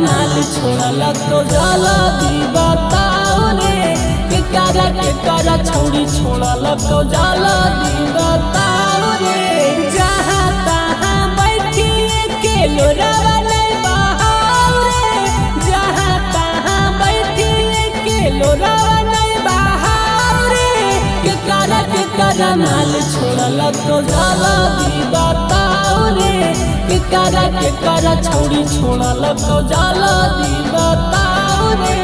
माल छोड़ला तो जाला दी बताओ रे के करा छौड़ी छोड़ला तो जाला दी बताओ रे। जहाँ तहाँ बैठी के लोरावा नहीं बहाओ रे, जहाँ तहाँ बैठी के लोरावा नहीं बहाओ रे के करा माल छोड़ला तो जाला दी बताओ रे के करा छौड़ी छोड़ला तो जाला दी बताओ रे।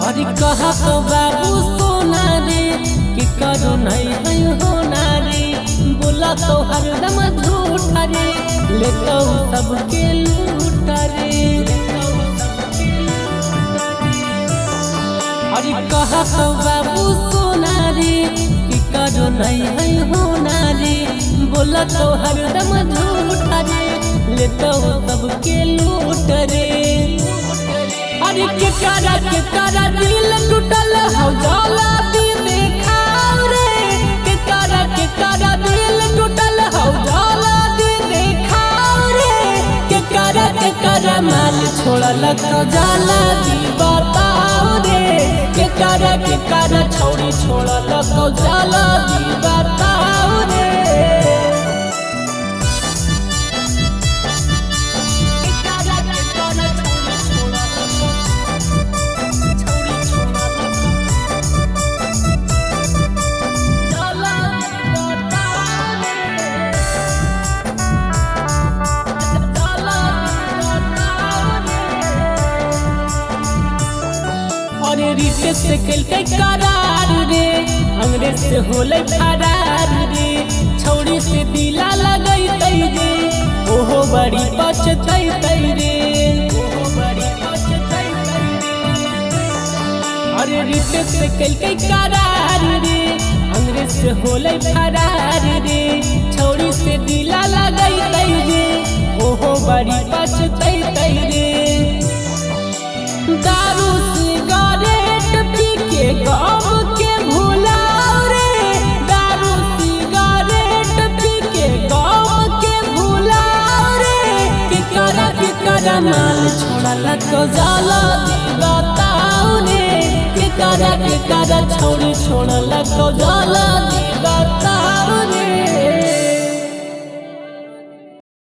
अरे कहा तो बाबू सोना रे कि करो नहीं है होना रे, बोला तो हरदम झूठा रे लेता सबके लूटा रे। अरे कहा तो बाबू सोना रे कि करो नहीं है होना रे, बोला तो हरदम झूठा रे लेता सबके लूट रे। अरे के करा दिल टूटल हो जाला दी देखाओ रे के करा दिल टूटल हो जाला दी देखाओ रे के करा माल छोड़ल तो जाला दी बताओ रे के करा छौड़ी छोड़ल तो जाला दी बताओ रे। अरे रिश्ते से कल के करार रे अंग्रेज से होले फरार रे, छौड़ी से दिला लगई तई रे ओहो बड़ी पछतई तई रे, ओहो बड़ी पछतई तई रे। अरे रिश्ते से कल के करार रे अंग्रेज से होले फरार रे, छौड़ी से दिला लगई तई रे ओहो बड़ी पछतई तई रे। दारू सिगरेट पी के गम के भुलाओ रे, दारू सिगरेट पी के गम के भुलाओ रे के करा माल छोड़ला तो जाला दी बताओ रे के करा छौड़ी छोड़ला तो जाला दी बताओ रे।